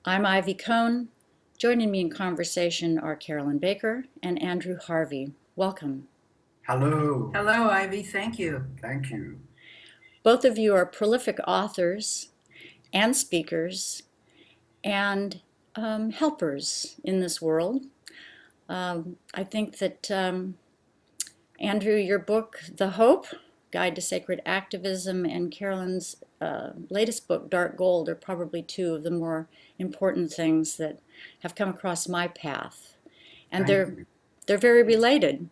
I'm Ivy Cohn. Joining me in conversation are Carolyn Baker and Andrew Harvey. Welcome. Hello. Hello, Ivy. Thank you. Thank you. Both of you are prolific authors and speakers and helpers in this world. I think that, Andrew, your book, The Hope, Guide to Sacred Activism, and Carolyn's latest book, Dark Gold, are probably two of the more important things that have come across my path. And they're very related.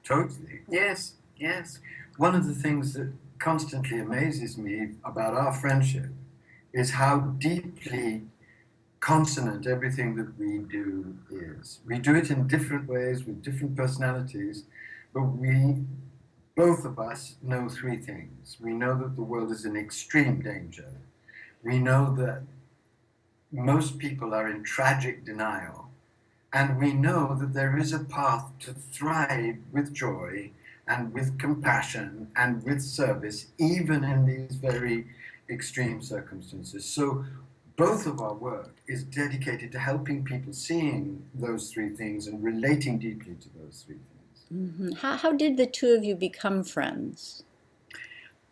Totally. Yes, yes. One of the things that constantly amazes me about our friendship is how deeply consonant everything that we do is. We do it in different ways with different personalities, but both of us know three things. We know that the world is in extreme danger. We know that most people are in tragic denial. And we know that there is a path to thrive with joy and with compassion and with service, even in these very extreme circumstances. So both of our work is dedicated to helping people seeing those three things and relating deeply to those three things. Mm-hmm. How did the two of you become friends?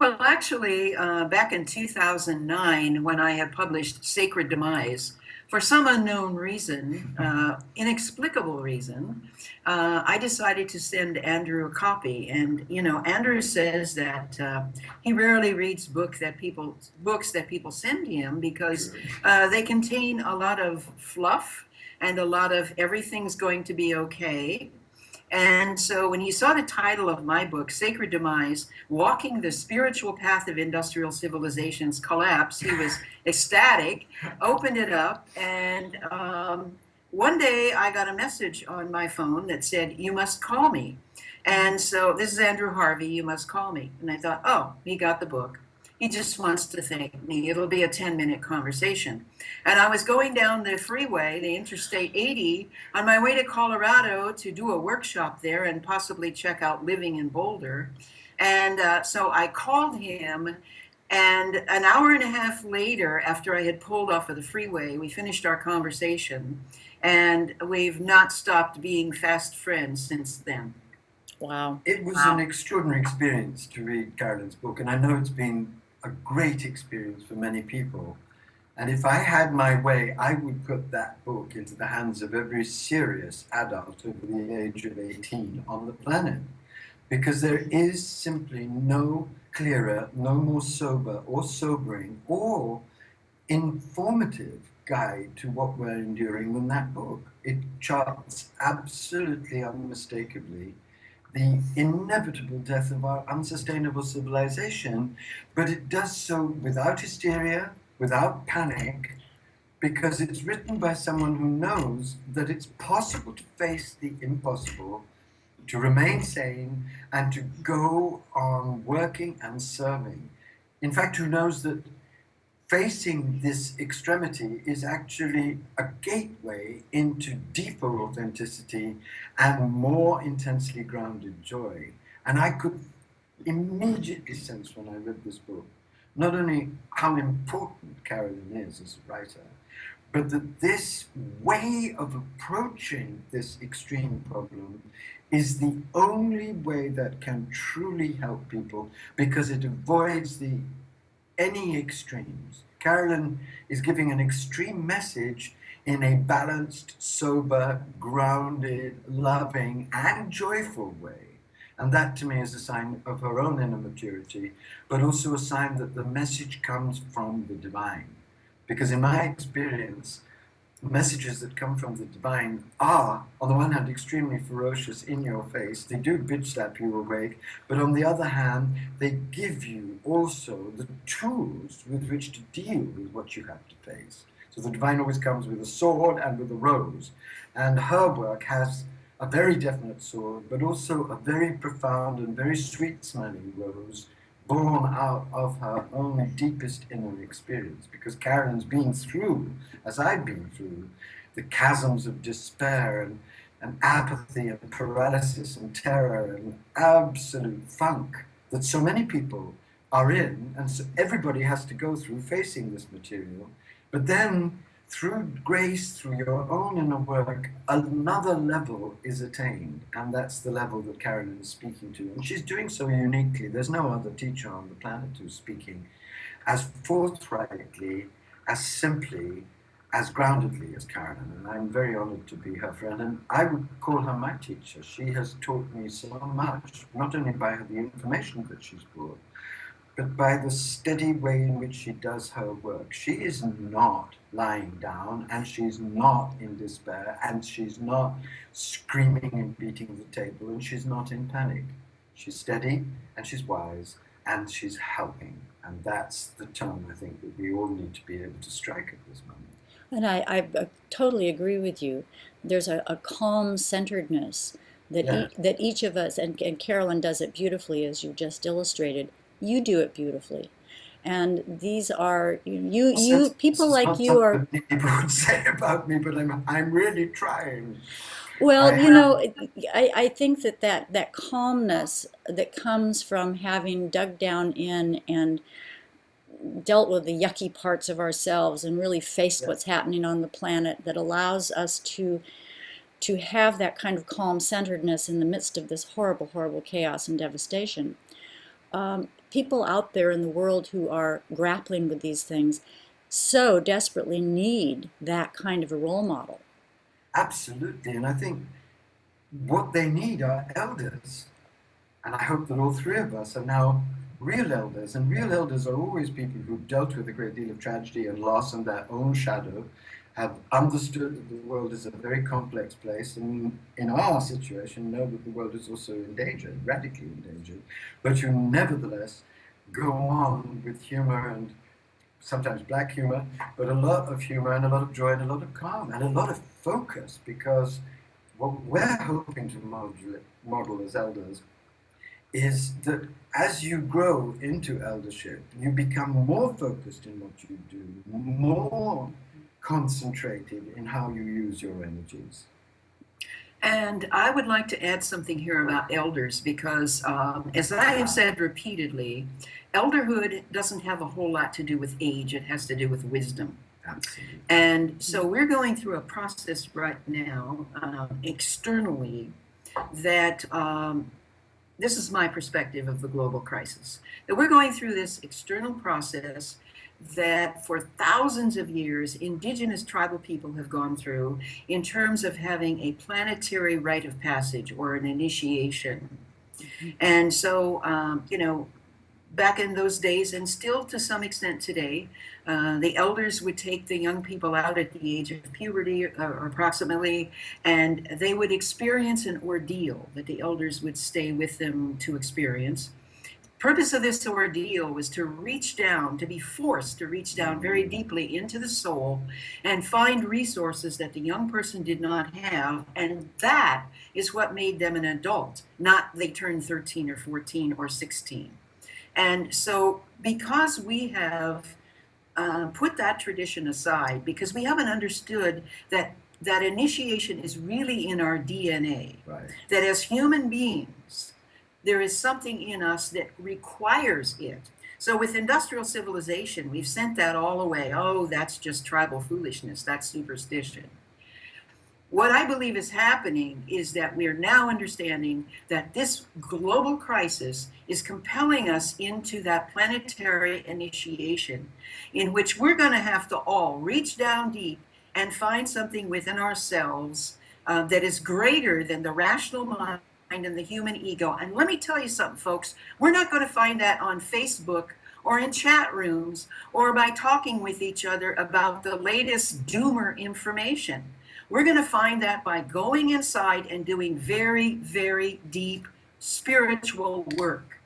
Well, actually, back in 2009, when I had published Sacred Demise, for some unknown reason, inexplicable reason, I decided to send Andrew a copy. And, Andrew says that he rarely reads books that people send him because they contain a lot of fluff and a lot of everything's going to be okay. And so when he saw the title of my book, Sacred Demise, Walking the Spiritual Path of Industrial Civilization's Collapse, he was ecstatic, opened it up, and one day I got a message on my phone that said, "You must call me." And so, "This is Andrew Harvey, you must call me." And I thought, oh, he got the book. He just wants to thank me. It'll be a 10-minute conversation. And I was going down the freeway, the Interstate 80, on my way to Colorado to do a workshop there and possibly check out living in Boulder. And so I called him, and an hour and a half later, after I had pulled off of the freeway, we finished our conversation, and we've not stopped being fast friends since then. Wow. It was an extraordinary experience to read Carolyn's book, and I know it's been a great experience for many people. And if I had my way, I would put that book into the hands of every serious adult over the age of 18 on the planet. Because there is simply no clearer, no more sober or sobering or informative guide to what we're enduring than that book. It charts absolutely unmistakably the inevitable death of our unsustainable civilization, but it does so without hysteria, without panic, because it's written by someone who knows that it's possible to face the impossible, to remain sane, and to go on working and serving. In fact, who knows that facing this extremity is actually a gateway into deeper authenticity and more intensely grounded joy. And I could immediately sense when I read this book, not only how important Carolyn is as a writer, but that this way of approaching this extreme problem is the only way that can truly help people, because it avoids any extremes. Carolyn is giving an extreme message in a balanced, sober, grounded, loving, and joyful way. And that to me is a sign of her own inner maturity, but also a sign that the message comes from the divine. Because in my experience, messages that come from the divine are, on the one hand, extremely ferocious, in your face. They do bitch slap you awake, but on the other hand, they give you also the tools with which to deal with what you have to face. So the divine always comes with a sword and with a rose, and her work has a very definite sword, but also a very profound and very sweet-smelling rose, born out of her own deepest inner experience, because Carolyn's been through, as I've been through, the chasms of despair and apathy and paralysis and terror and absolute funk that so many people are in, and so everybody has to go through facing this material. But then through grace, through your own inner work, another level is attained. And that's the level that Carolyn is speaking to. And she's doing so uniquely. There's no other teacher on the planet who's speaking as forthrightly, as simply, as groundedly as Carolyn. And I'm very honored to be her friend. And I would call her my teacher. She has taught me so much, not only by the information that she's brought, but by the steady way in which she does her work. She is not lying down, and she's not in despair, and she's not screaming and beating the table, and she's not in panic. She's steady, and she's wise, and she's helping. And that's the tone, I think, that we all need to be able to strike at this moment. And I totally agree with you. There's a calm centeredness that, Yeah. that each of us, and Carolyn does it beautifully, as you just illustrated. You do it beautifully. And these are, people like you are. People would say about me, but I'm really trying. Well, I I think that calmness that comes from having dug down in and dealt with the yucky parts of ourselves and really faced Yeah. what's happening on the planet, that allows us to have that kind of calm centeredness in the midst of this horrible, horrible chaos and devastation. People out there in the world who are grappling with these things so desperately need that kind of a role model. Absolutely, and I think what they need are elders. And I hope that all three of us are now real elders. And real elders are always people who've dealt with a great deal of tragedy and loss in their own shadow, have understood that the world is a very complex place, and in our situation know that the world is also endangered, radically endangered, but who nevertheless go on with humor, and sometimes black humor, but a lot of humor and a lot of joy and a lot of calm and a lot of focus, because what we're hoping to model as elders is that as you grow into eldership, you become more focused in what you do, more concentrated in how you use your energies. And I would like to add something here about elders because, as I have said repeatedly, elderhood doesn't have a whole lot to do with age. It has to do with wisdom. Absolutely. And so we're going through a process right now externally that this is my perspective of the global crisis, that we're going through this external process that for thousands of years indigenous tribal people have gone through in terms of having a planetary rite of passage or an initiation. And so, back in those days, and still to some extent today, the elders would take the young people out at the age of puberty or approximately, and they would experience an ordeal that the elders would stay with them to experience. Purpose of this ordeal was to reach down, to be forced to reach down very deeply into the soul and find resources that the young person did not have. And that is what made them an adult, not they turned 13 or 14 or 16. And so because we have put that tradition aside, because we haven't understood that initiation is really in our DNA, Right. that as human beings, there is something in us that requires it. So with industrial civilization, we've sent that all away. Oh, that's just tribal foolishness. That's superstition. What I believe is happening is that we are now understanding that this global crisis is compelling us into that planetary initiation in which we're going to have to all reach down deep and find something within ourselves that is greater than the rational mind and the human ego. And let me tell you something, folks, we're not going to find that on Facebook or in chat rooms or by talking with each other about the latest doomer information. We're going to find that by going inside and doing very, very deep spiritual work.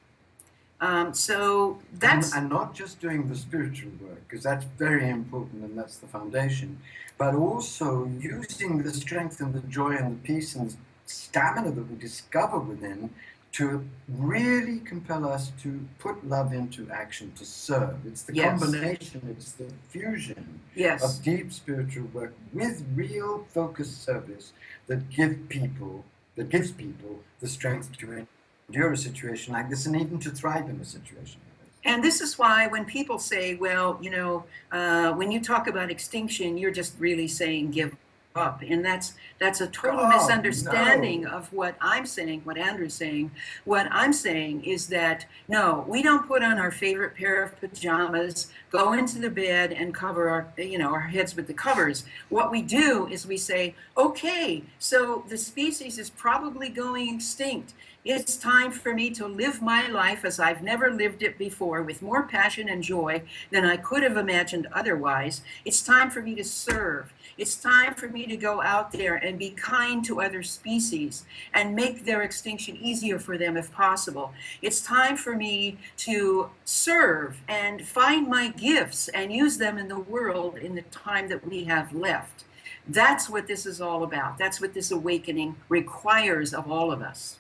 So that's... And not just doing the spiritual work, because that's very important and that's the foundation, but also using the strength and the joy and the peace and the stamina that we discover within to really compel us to put love into action, to serve. It's the Yes. combination, it's the fusion Yes. of deep spiritual work with real focused service that gives people the strength to endure a situation like this and even to thrive in a situation like this. And this is why when people say, well, when you talk about extinction, you're just really saying give up. And that's a total misunderstanding of what I'm saying, what Andrew's saying. What I'm saying is that, no, we don't put on our favorite pair of pajamas, go into the bed and cover our heads with the covers. What we do is we say, okay, so the species is probably going extinct. It's time for me to live my life as I've never lived it before, with more passion and joy than I could have imagined otherwise. It's time for me to serve. It's time for me to go out there and be kind to other species and make their extinction easier for them if possible. It's time for me to serve and find my gifts and use them in the world in the time that we have left. That's what this is all about. That's what this awakening requires of all of us.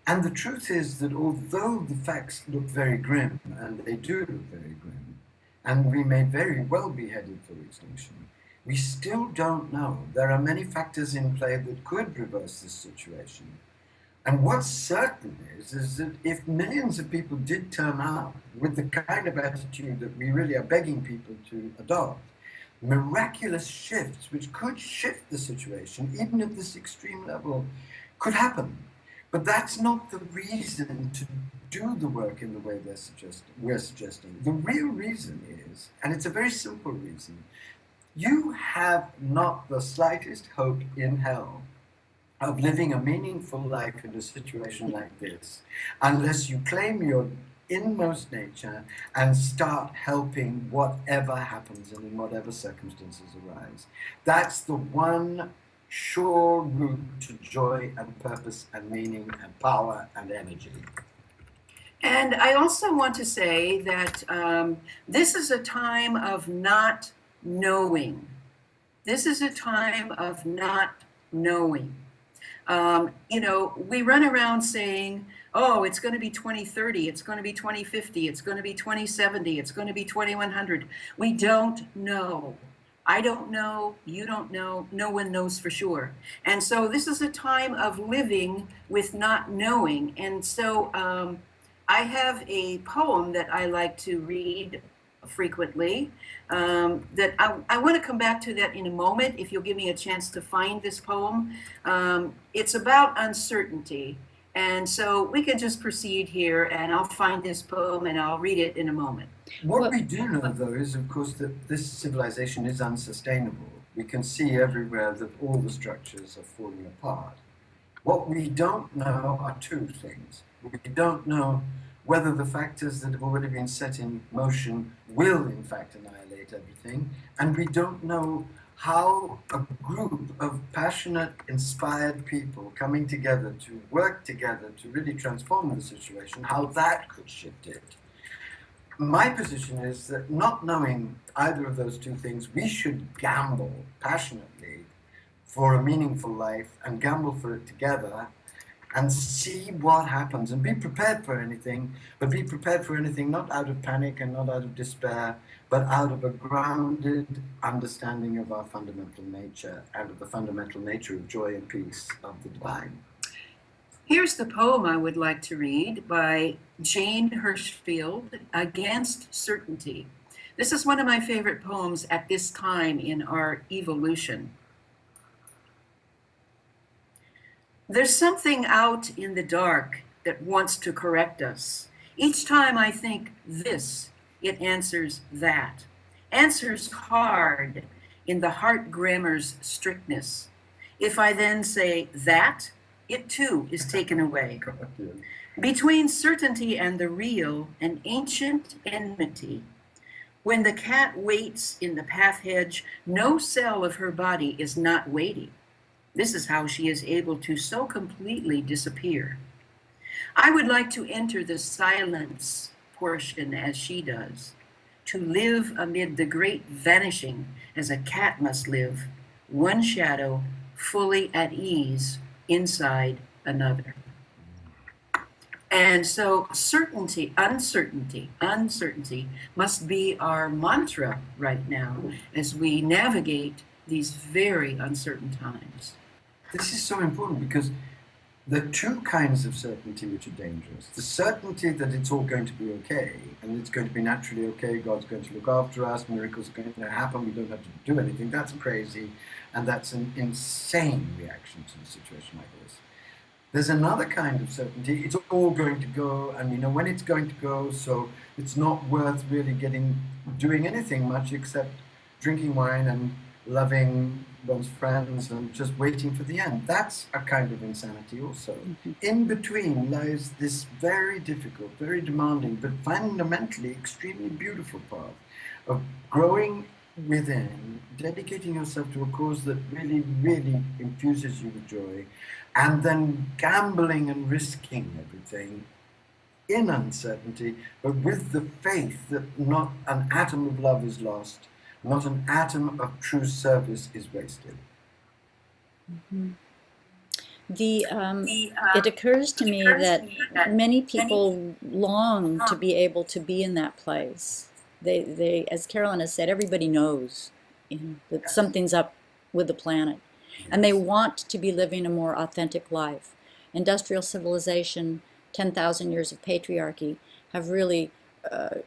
And the truth is that although the facts look very grim, and they do look very grim, and we may very well be headed for extinction, we still don't know. There are many factors in play that could reverse this situation. And what's certain is that if millions of people did turn out with the kind of attitude that we really are begging people to adopt, miraculous shifts which could shift the situation, even at this extreme level, could happen. But that's not the reason to do the work in the way we're suggesting. The real reason is, and it's a very simple reason, you have not the slightest hope in hell of living a meaningful life in a situation like this unless you claim your inmost nature and start helping whatever happens and in whatever circumstances arise. That's the one sure route to joy and purpose and meaning and power and energy. And I also want to say that this is a time of not knowing. This is a time of not knowing. We run around saying, oh, it's going to be 2030, it's going to be 2050, it's going to be 2070, it's going to be 2100. We don't know. I don't know, you don't know, no one knows for sure. And so this is a time of living with not knowing. And so I have a poem that I like to read frequently that I want to come back to that in a moment, if you'll give me a chance to find this poem. It's about uncertainty. And so we can just proceed here, and I'll find this poem and I'll read it in a moment. What we do know, though, is, of course, that this civilization is unsustainable. We can see everywhere that all the structures are falling apart. What we don't know are two things. We don't know whether the factors that have already been set in motion will, in fact, annihilate everything, and we don't know how a group of passionate, inspired people coming together to work together to really transform the situation, how that could shift it. My position is that not knowing either of those two things, we should gamble passionately for a meaningful life and gamble for it together and see what happens and be prepared for anything, but be prepared for anything not out of panic and not out of despair, but out of a grounded understanding of our fundamental nature and of the fundamental nature of joy and peace of the divine. Here's the poem I would like to read by Jane Hirschfield, Against Certainty. This is one of my favorite poems at this time in our evolution. There's something out in the dark that wants to correct us. Each time I think this, it answers that. Answers hard in the heart grammar's strictness. If I then say that, it too is taken away. Between certainty and the real, an ancient enmity. When the cat waits in the path hedge, no cell of her body is not waiting. This is how she is able to so completely disappear. I would like to enter the silence portion as she does, to live amid the great vanishing as a cat must live, one shadow fully at ease inside another. And so certainty, uncertainty must be our mantra right now as we navigate these very uncertain times. This is so important because There are two kinds of certainty which are dangerous. The certainty that it's all going to be okay, and it's going to be naturally okay, God's going to look after us, miracles are going to happen, we don't have to do anything. That's crazy, and that's an insane reaction to a situation like this. There's another kind of certainty, it's all going to go, and you know when it's going to go, so it's not worth really doing anything much except drinking wine and loving one's friends and just waiting for the end. That's a kind of insanity also. Mm-hmm. In between lies this very difficult, very demanding, but fundamentally extremely beautiful path of growing within, dedicating yourself to a cause that really, really infuses you with joy, and then gambling and risking everything in uncertainty, but with the faith that not an atom of love is lost, not an atom of true service is wasted. Mm-hmm. It occurs to me that many people long to be able to be in that place. They, as Carolyn has said, everybody knows, you know, that something's up with the planet, and they want to be living a more authentic life. Industrial civilization, 10,000 years of patriarchy have really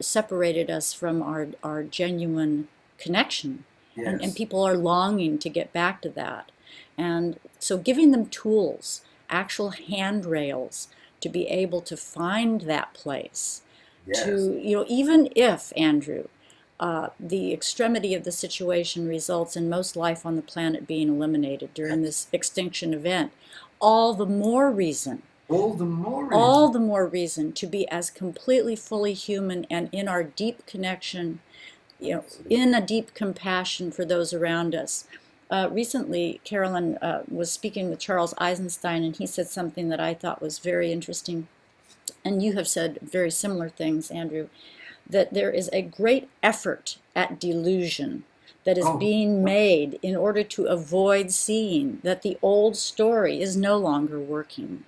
separated us from our genuine connection. Yes. And people are longing to get back to that. And so giving them tools, actual handrails to be able to find that place, Yes. to, you know, even if, Andrew, the extremity of the situation results in most life on the planet being eliminated during this extinction event, all the more reason All the more reason to be as completely fully human and in our deep connection, you know, in a deep compassion for those around us. Recently, Carolyn was speaking with Charles Eisenstein, and he said something that I thought was very interesting, and you have said very similar things, Andrew, that there is a great effort at delusion that is being made in order to avoid seeing that the old story is no longer working.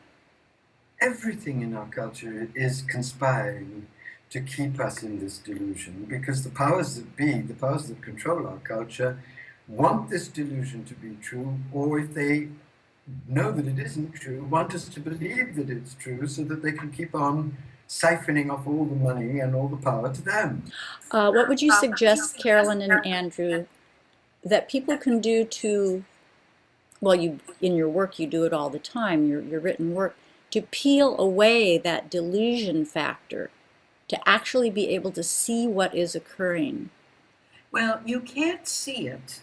Everything in our culture is conspiring to keep us in this delusion, because the powers that be, the powers that control our culture, want this delusion to be true, or if they know that it isn't true, want us to believe that it's true so that they can keep on siphoning off all the money and all the power to them. What would you suggest, Carolyn and Andrew, that people can do to, well, you in your work you do it all the time, your written work, to peel away that delusion factor, to actually be able to see what is occurring? Well, you can't see it.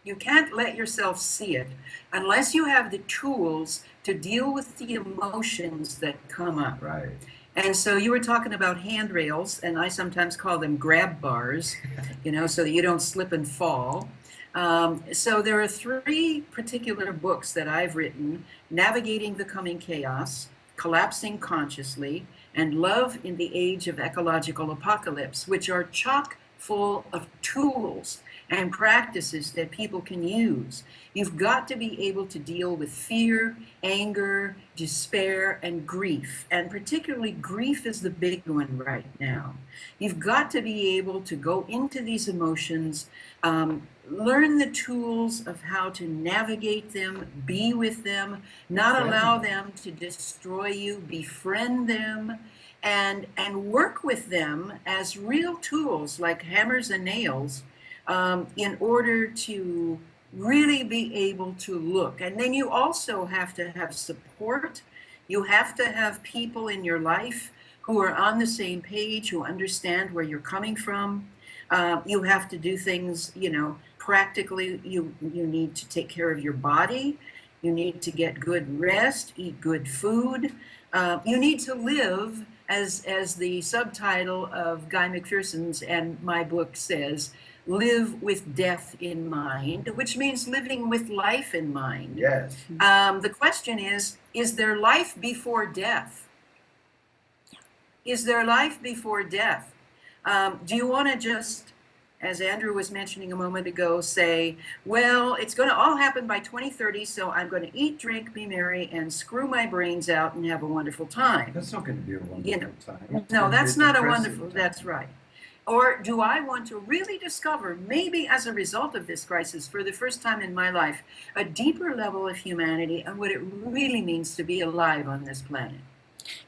You can't let yourself see it unless you have the tools to deal with the emotions that come up. Right. And so you were talking about handrails, and I sometimes call them grab bars, you know, so that you don't slip and fall. So there are 3 particular books that I've written: Navigating the Coming Chaos, Collapsing Consciously, and Love in the Age of Ecological Apocalypse, which are chock full of tools and practices that people can use. You've got to be able to deal with fear, anger, despair, and grief. And particularly grief is the big one right now. You've got to be able to go into these emotions, learn the tools of how to navigate them, be with them, not allow them to destroy you, befriend them, and work with them as real tools like hammers and nails, in order to really be able to look. And then you also have to have support. You have to have people in your life who are on the same page, who understand where you're coming from. You have to do things, you know, practically. You need to take care of your body. You need to get good rest, eat good food. You need to live, as the subtitle of Guy McPherson's and my book says, live with death in mind, which means living with life in mind. Yes. The question is there life before death? Is there life before death? Do you want to just, as Andrew was mentioning a moment ago, say, well, it's going to all happen by 2030, so I'm going to eat, drink, be merry, and screw my brains out and have a wonderful time? That's not going to be a wonderful time. No, that's not a wonderful, that's right. Or do I want to really discover, maybe as a result of this crisis, for the first time in my life, a deeper level of humanity and what it really means to be alive on this planet?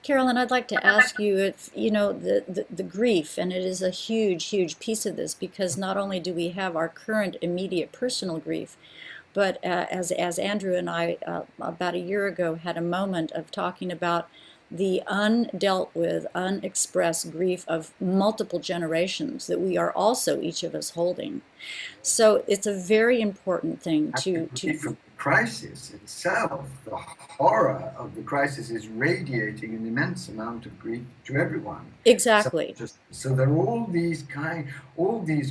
Carolyn, I'd like to ask you if, the grief, and it is a huge, huge piece of this, because not only do we have our current immediate personal grief, but as Andrew and I, about a year ago, had a moment of talking about the undealt with, unexpressed grief of multiple generations that we are also each of us holding. So it's a very important thing to The crisis itself, the horror of the crisis is radiating an immense amount of grief to everyone. exactly. So there are all these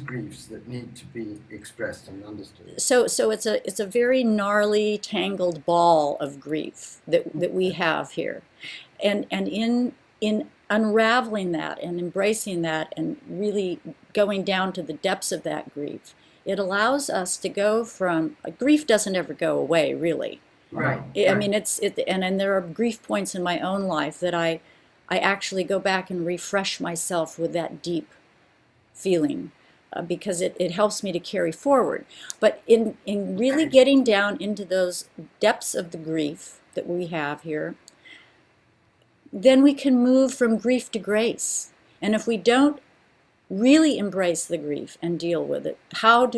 griefs that need to be expressed and understood. So it's a very gnarly, tangled ball of grief that we have here, and in unraveling that and embracing that and really going down to the depths of that grief, it allows us to go from grief doesn't ever go away, really. Right. I mean, and there are grief points in my own life that I actually go back and refresh myself with that deep feeling, because it helps me to carry forward. But in really getting down into those depths of the grief that we have here, then we can move from grief to grace. And if we don't really embrace the grief and deal with it, how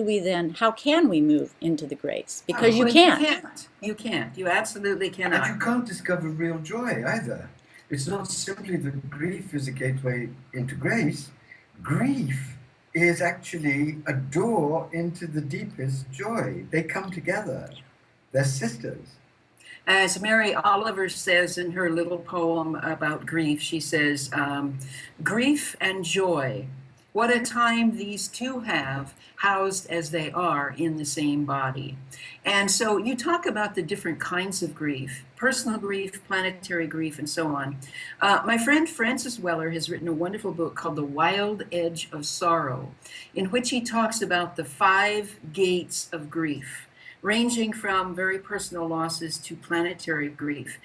can we move into the grace? Because you Well, can't. You can't. You absolutely And cannot. you can't discover real joy either. It's not simply that grief is a gateway into grace. Grief is actually a door into the deepest joy. They come together. They're sisters. As Mary Oliver says in her little poem about grief, she says, grief and joy, what a time these two have, housed as they are in the same body. And so you talk about the different kinds of grief, personal grief, planetary grief, and so on. My friend Francis Weller has written a wonderful book called The Wild Edge of Sorrow, in which he talks about the 5 gates of grief, ranging from very personal losses to planetary grief.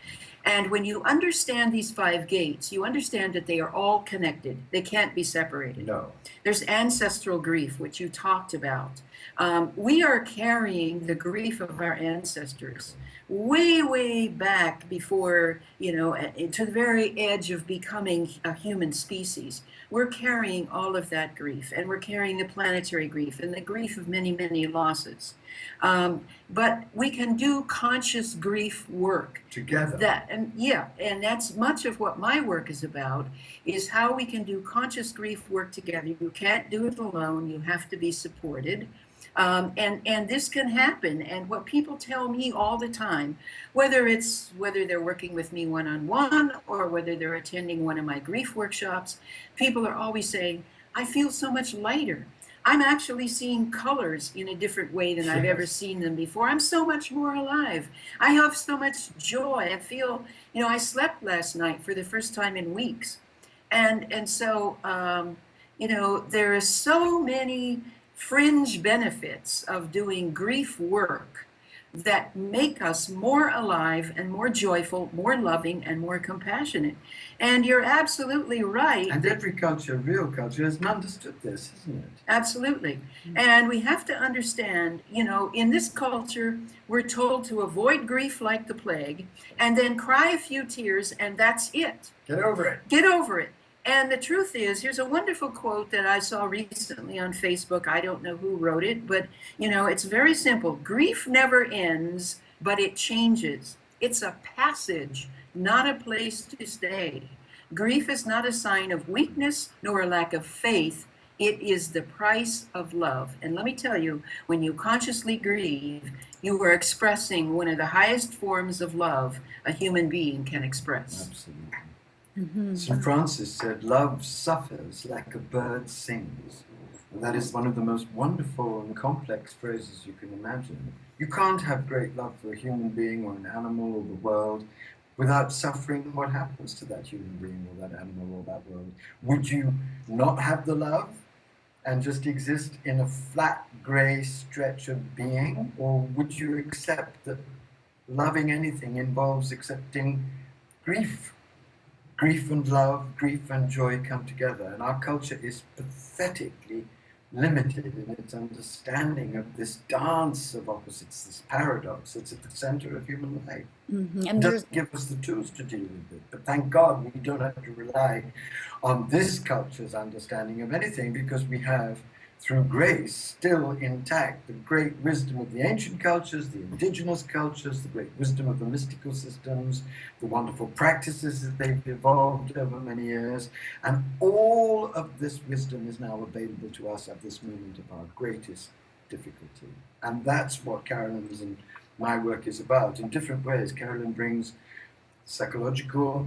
And when you understand these 5 gates, you understand that they are all connected. They can't be separated. No. There's ancestral grief, which you talked about. We are carrying the grief of our ancestors way, way back before, to the very edge of becoming a human species. We're carrying all of that grief, and we're carrying the planetary grief and the grief of many, many losses. But we can do conscious grief work Together. and that's much of what my work is about, is how we can do conscious grief work together. You can't do it alone. You have to be supported. And this can happen. And what people tell me all the time, whether they're working with me one-on-one or whether they're attending one of my grief workshops, people are always saying, I feel so much lighter. I'm actually seeing colors in a different way than I've ever seen them before. I'm so much more alive. I have so much joy. I feel, I slept last night for the first time in weeks. And so, there are so many fringe benefits of doing grief work that make us more alive and more joyful, more loving, and more compassionate. And you're absolutely right. And every culture, real culture, has understood this, isn't it? Absolutely. And we have to understand, in this culture, we're told to avoid grief like the plague and then cry a few tears, and that's it. Get over it. Get over it. And the truth is, here's a wonderful quote that I saw recently on Facebook. I don't know who wrote it, but, it's very simple. Grief never ends, but it changes. It's a passage, not a place to stay. Grief is not a sign of weakness nor a lack of faith. It is the price of love. And let me tell you, when you consciously grieve, you are expressing one of the highest forms of love a human being can express. Absolutely. Mm-hmm. St. Francis said, love suffers like a bird sings. And that is one of the most wonderful and complex phrases you can imagine. You can't have great love for a human being or an animal or the world without suffering what happens to that human being or that animal or that world. Would you not have the love and just exist in a flat, grey stretch of being? Or would you accept that loving anything involves accepting grief? grief and love, grief and joy come together. And our culture is pathetically limited in its understanding of this dance of opposites, this paradox that's at the center of human life. Mm-hmm. It doesn't give us the tools to deal with it. But thank God we don't have to rely on this culture's understanding of anything, because we have, through grace, still intact the great wisdom of the ancient cultures, the indigenous cultures, the great wisdom of the mystical systems, the wonderful practices that they've evolved over many years. And all of this wisdom is now available to us at this moment of our greatest difficulty. And that's what Carolyn's and my work is about. In different ways, Carolyn brings psychological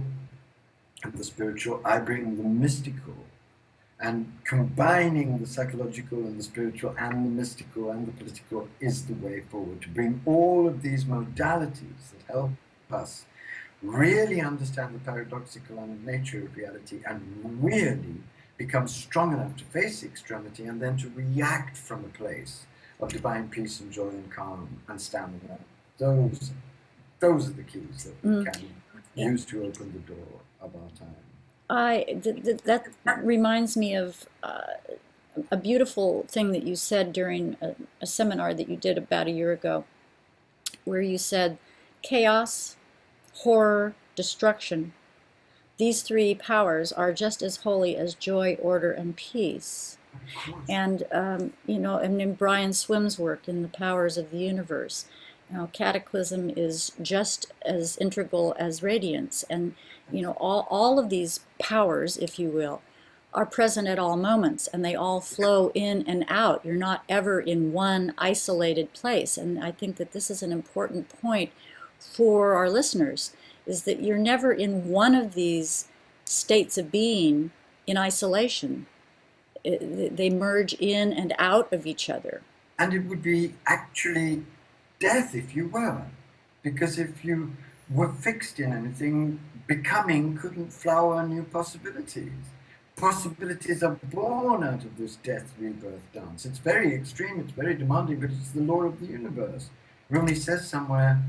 and the spiritual, I bring the mystical. And combining the psychological and the spiritual and the mystical and the political is the way forward, to bring all of these modalities that help us really understand the paradoxical nature of reality and really become strong enough to face the extremity and then to react from a place of divine peace and joy and calm and stamina. Those are the keys that we can use to open the door of our time. That reminds me of a beautiful thing that you said during a seminar that you did about a year ago, where you said chaos, horror, destruction, these three powers are just as holy as joy, order, and peace. And, and in Brian Swim's work in The Powers of the Universe, cataclysm is just as integral as radiance. And, all of these powers, if you will, are present at all moments, and they all flow in and out. You're not ever in one isolated place. And I think that this is an important point for our listeners, is that you're never in one of these states of being in isolation. They merge in and out of each other. And it would be actually death if you were. Because if you were fixed in anything, becoming couldn't flower new possibilities. Possibilities are born out of this death-rebirth dance. It's very extreme, it's very demanding, but it's the law of the universe. Rumi says somewhere,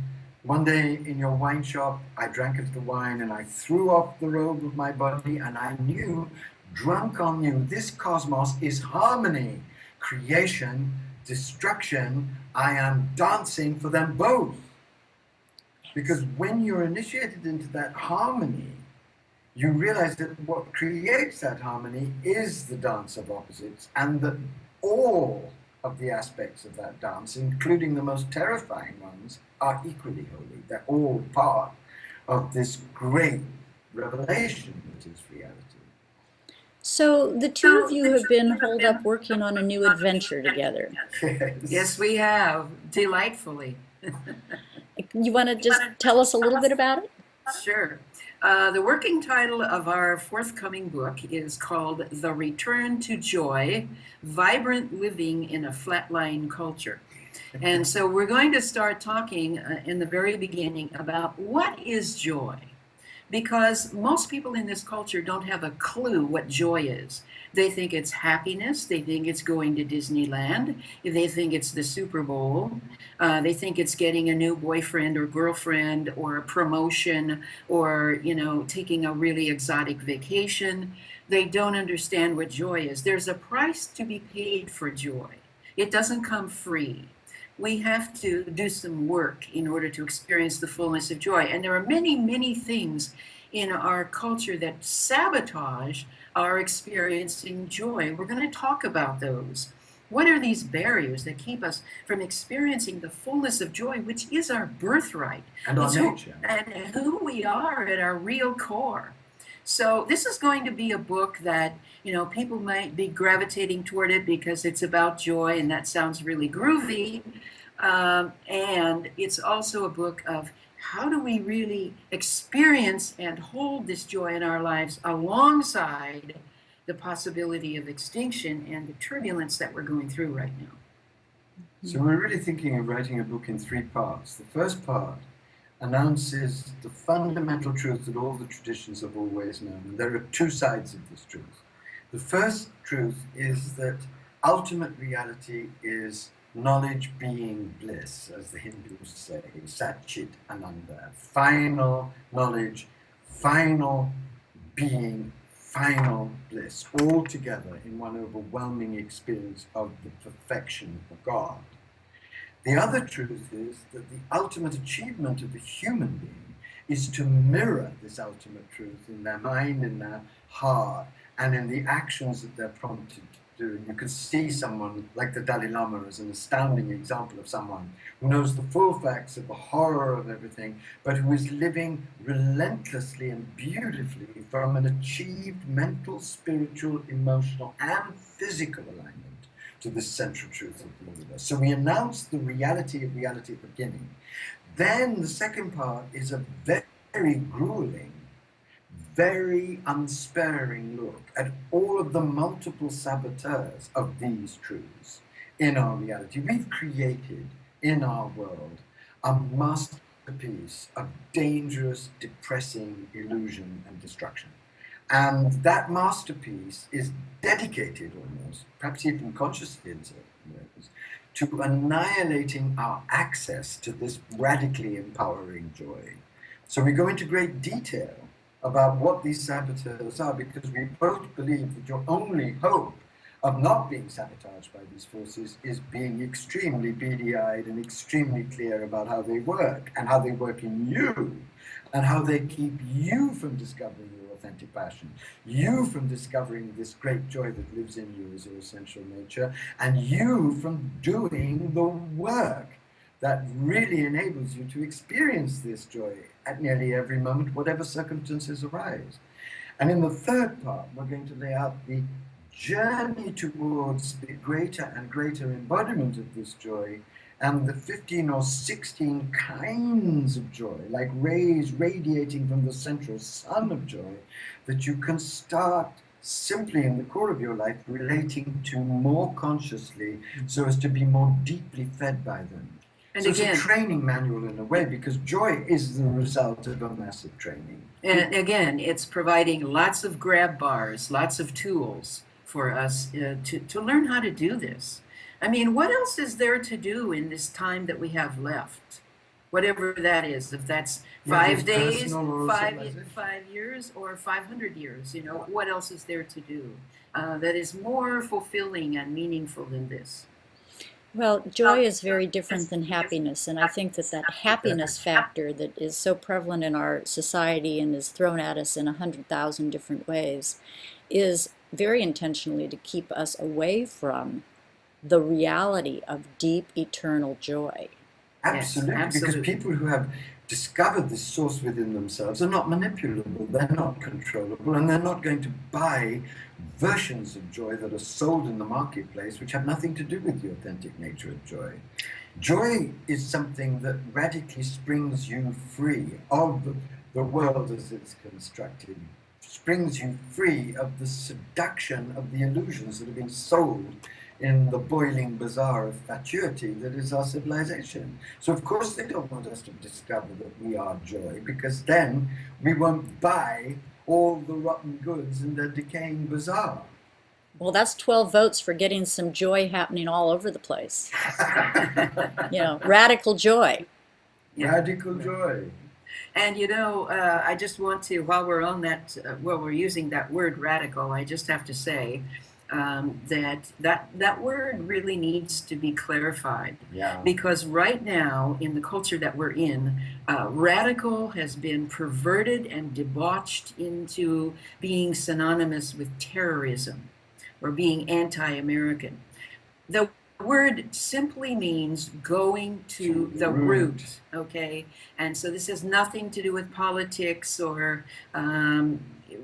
one day in your wine shop, I drank of the wine and I threw off the robe of my body, and I knew, drunk on you, this cosmos is harmony, creation, destruction. I am dancing for them both. Because when you're initiated into that harmony, you realize that what creates that harmony is the dance of opposites, and that all of the aspects of that dance, including the most terrifying ones, are equally holy. They're all part of this great revelation that is reality. So the two of you have been holed up working on a new adventure together. Yes, we have. Delightfully. You want to just tell us a little bit about it? Sure. The working title of our forthcoming book is called The Return to Joy, Vibrant Living in a Flatline Culture. And so we're going to start talking in the very beginning about what is joy. Because most people in this culture don't have a clue what joy is. They think it's happiness. They think it's going to Disneyland. They think it's the Super Bowl. They think it's getting a new boyfriend or girlfriend, or a promotion, or, taking a really exotic vacation. They don't understand what joy is. There's a price to be paid for joy. It doesn't come free. We have to do some work in order to experience the fullness of joy. And there are many, many things in our culture that sabotage our experiencing joy. We're going to talk about those. What are these barriers that keep us from experiencing the fullness of joy, which is our birthright? And our nature. And who we are at our real core. So this is going to be a book that, people might be gravitating toward it because it's about joy, and that sounds really groovy. And it's also a book of how do we really experience and hold this joy in our lives alongside the possibility of extinction and the turbulence that we're going through right now. So we're really thinking of writing a book in 3 parts. The first part announces the fundamental truth that all the traditions have always known. And there are 2 sides of this truth. The first truth is that ultimate reality is knowledge being bliss, as the Hindus say, Satchit Ananda. Final knowledge, final being final bliss, all together in one overwhelming experience of the perfection of God. The other truth is that the ultimate achievement of the human being is to mirror this ultimate truth in their mind, in their heart, and in the actions that they're prompted to do. And you can see someone like the Dalai Lama as an astounding example of someone who knows the full facts of the horror of everything, but who is living relentlessly and beautifully from an achieved mental, spiritual, emotional, and physical alignment to the central truth of the universe. So we announce the reality of reality at the beginning. Then the second part is a very grueling, very unsparing look at all of the multiple saboteurs of these truths in our reality. We've created in our world a masterpiece of dangerous, depressing illusion and destruction. And that masterpiece is dedicated almost, perhaps even consciously in certain ways, to annihilating our access to this radically empowering joy. So we go into great detail about what these saboteurs are, because we both believe that your only hope of not being sabotaged by these forces is being extremely beady-eyed and extremely clear about how they work, and how they work in you, and how they keep you from discovering your authentic passion, you from discovering this great joy that lives in you as your essential nature, and you from doing the work that really enables you to experience this joy at nearly every moment, whatever circumstances arise. And in the third part, we're going to lay out the journey towards the greater and greater embodiment of this joy, and the 15 or 16 kinds of joy, like rays radiating from the central sun of joy, that you can start simply in the core of your life relating to more consciously, so as to be more deeply fed by them. And so again, it's a training manual in a way, because joy is the result of a massive training. And again, it's providing lots of grab bars, lots of tools for us to learn how to do this. I mean, what else is there to do in this time that we have left? Whatever that is, if that's 5 days, 5 years, or 500 years, you know, what else is there to do that is more fulfilling and meaningful than this? Well, joy is very different than happiness, and I think that that happiness factor that is so prevalent in our society and is thrown at us in 100,000 different ways is very intentionally to keep us away from the reality of deep, eternal joy. Absolutely, yes, absolutely. Because people who have discovered this source within themselves are not manipulable, they're not controllable, and they're not going to buy versions of joy that are sold in the marketplace which have nothing to do with the authentic nature of joy. Joy is something that radically springs you free of the world as it's constructed, springs you free of the seduction of the illusions that have been sold in the boiling bazaar of fatuity that is our civilization. So of course they don't want us to discover that we are joy, because then we won't buy all the rotten goods in the decaying bazaar. Well, that's 12 votes for getting some joy happening all over the place. You know, radical joy. Yeah. Radical joy. And you know, I just want to, while we're on that, while we're using that word radical, I just have to say that word really needs to be clarified. Yeah. Because right now, in the culture that we're in, radical has been perverted and debauched into being synonymous with terrorism or being anti-American. The word simply means going to the root, okay? And so this has nothing to do with politics or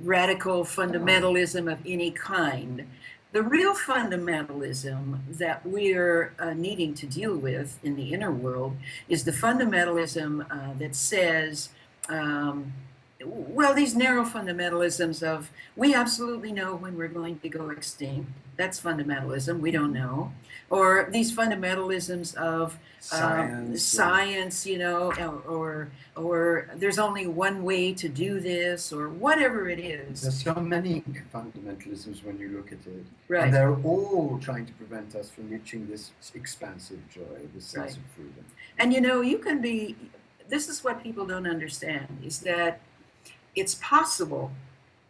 radical fundamentalism of any kind. The real fundamentalism that we're needing to deal with in the inner world is the fundamentalism that says, well, these narrow fundamentalisms of, we absolutely know when we're going to go extinct. That's fundamentalism, we don't know. Or these fundamentalisms of science, you know, or there's only one way to do this, or whatever it is. There's so many fundamentalisms when you look at it. Right. And they're all trying to prevent us from reaching this expansive joy, this sense of freedom. And you know, you can be, this is what people don't understand, is that it's possible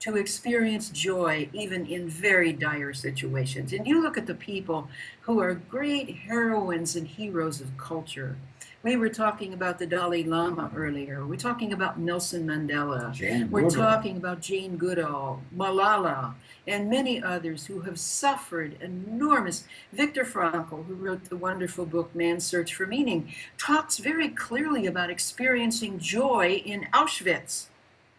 to experience joy even in very dire situations. And you look at the people who are great heroines and heroes of culture. We were talking about the Dalai Lama earlier. We're talking about Nelson Mandela. We're talking about Jane Goodall, Malala, and many others who have suffered enormous. Viktor Frankl, who wrote the wonderful book Man's Search for Meaning, talks very clearly about experiencing joy in Auschwitz.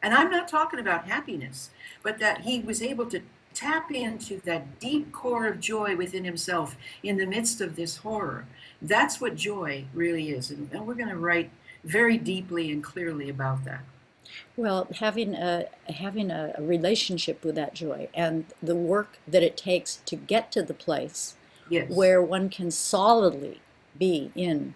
And I'm not talking about happiness, but that he was able to tap into that deep core of joy within himself in the midst of this horror. That's what joy really is. And we're going to write very deeply and clearly about that. Well, having a relationship with that joy and the work that it takes to get to the place Yes. where one can solidly be in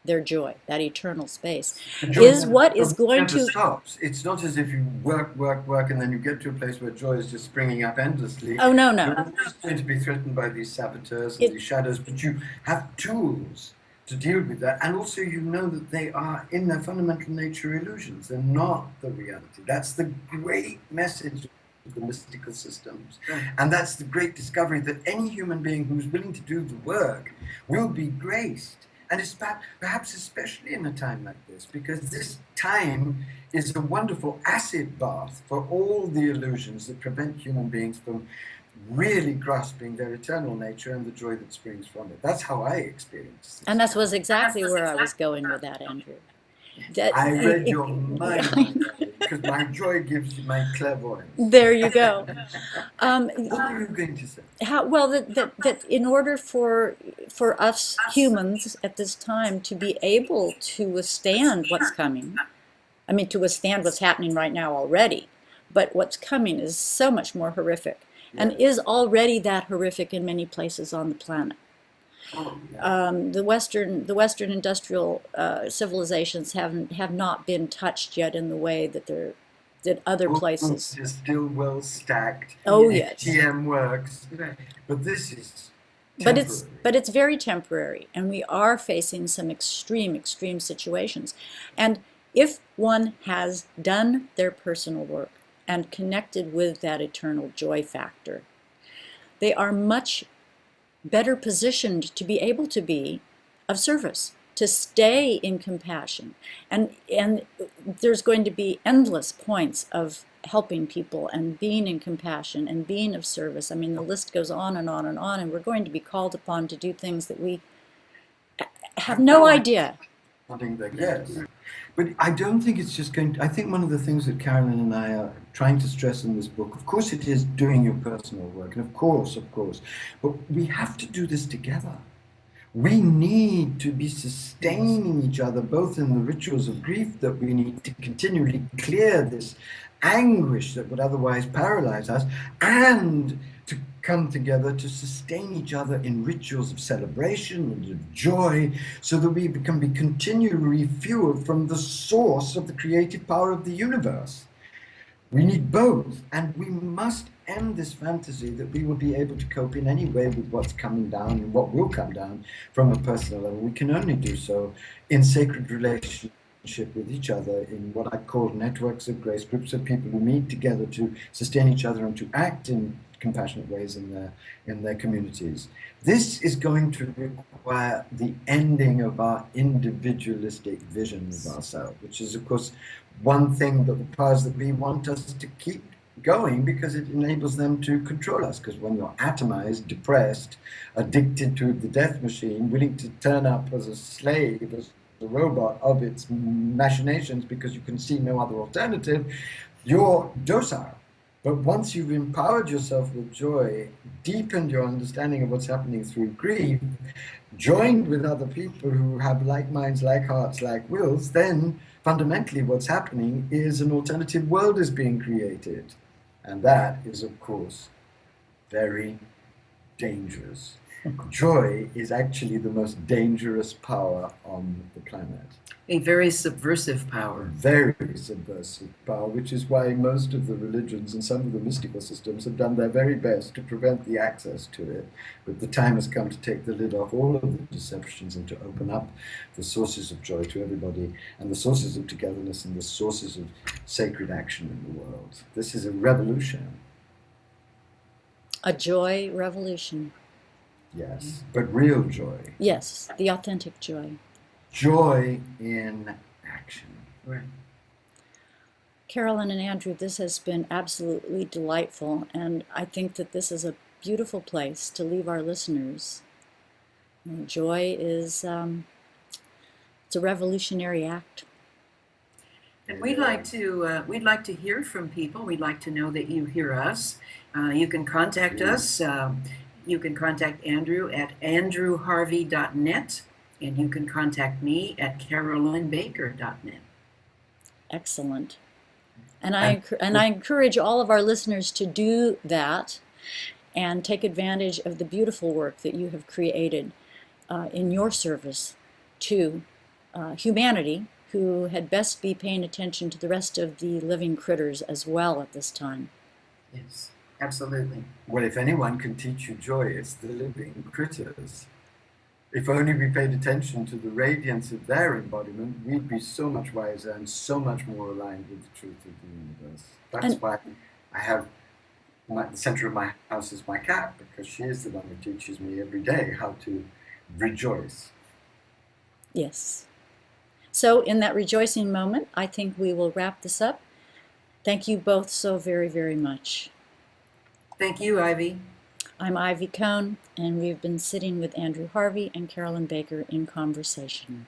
their joy, that eternal space, is what is going to stops. It's not as if you work, and then you get to a place where joy is just springing up endlessly. Oh, no. You're always going to be threatened by these saboteurs and these shadows, but you have tools to deal with that, and also you know that they are, in their fundamental nature, illusions. They're not the reality. That's the great message of the mystical systems, and that's the great discovery that any human being who's willing to do the work will be graced. And it's perhaps especially in a time like this, because this time is a wonderful acid bath for all the illusions that prevent human beings from really grasping their eternal nature and the joy that springs from it. That's how I experience it. And that was exactly where I was going with that, Andrew. I read your mind, because my joy gives you my clairvoyance. There you go. What are you going to say? That in order for us humans at this time to be able to withstand what's coming, I mean, to withstand what's happening right now already, but what's coming is so much more horrific, and is already that horrific in many places on the planet. The Western industrial civilizations have not been touched yet in the way that other places. It's still well stacked. Oh yes. TM works, but this is temporary. But it's very temporary, and we are facing some extreme situations. And if one has done their personal work and connected with that eternal joy factor, they are much better positioned to be able to be of service, to stay in compassion. And there's going to be endless points of helping people and being in compassion and being of service. I mean, the list goes on and on and on, and we're going to be called upon to do things that we have no idea. Yes. But I don't think it's just going to, I think one of the things that Carolyn and I are trying to stress in this book, of course it is doing your personal work, and of course, but we have to do this together. We need to be sustaining each other, both in the rituals of grief that we need to continually clear this anguish that would otherwise paralyze us, and to come together to sustain each other in rituals of celebration and of joy, so that we can be continually refueled from the source of the creative power of the universe. We need both, and we must end this fantasy that we will be able to cope in any way with what's coming down and what will come down from a personal level. We can only do so in sacred relationship with each other, in what I call networks of grace, groups of people who meet together to sustain each other and to act in compassionate ways in their communities. This is going to require the ending of our individualistic vision of ourselves, which is, of course, one thing that the powers that be want us to keep going, because it enables them to control us. Because when you're atomized, depressed, addicted to the death machine, willing to turn up as a slave, as a robot of its machinations, because you can see no other alternative, you're docile. But once you've empowered yourself with joy, deepened your understanding of what's happening through grief, joined with other people who have like minds, like hearts, like wills, then fundamentally what's happening is an alternative world is being created. And that is, of course, very dangerous. Joy is actually the most dangerous power on the planet. A very subversive power. Very subversive power, which is why most of the religions and some of the mystical systems have done their very best to prevent the access to it. But the time has come to take the lid off all of the deceptions and to open up the sources of joy to everybody, and the sources of togetherness and the sources of sacred action in the world. This is a revolution. A joy revolution. Yes, but real joy. Yes, the authentic joy. Joy in action. Right. Carolyn and Andrew, this has been absolutely delightful, and I think that this is a beautiful place to leave our listeners. Joy is it's a revolutionary act. And we'd like to hear from people. We'd like to know that you hear us. You can contact us. You can contact Andrew at andrewharvey.net, and you can contact me at carolynbaker.net. Excellent. And I encourage all of our listeners to do that and take advantage of the beautiful work that you have created in your service to humanity, who had best be paying attention to the rest of the living critters as well at this time. Yes, absolutely. Well, if anyone can teach you joy, it's the living critters. If only we paid attention to the radiance of their embodiment, we'd be so much wiser and so much more aligned with the truth of the universe. That's why I have the center of my house is my cat, because she is the one who teaches me every day how to rejoice. Yes. So in that rejoicing moment, I think we will wrap this up. Thank you both so very, very much. Thank you, Ivy. I'm Ivy Cohn, and we've been sitting with Andrew Harvey and Carolyn Baker in conversation.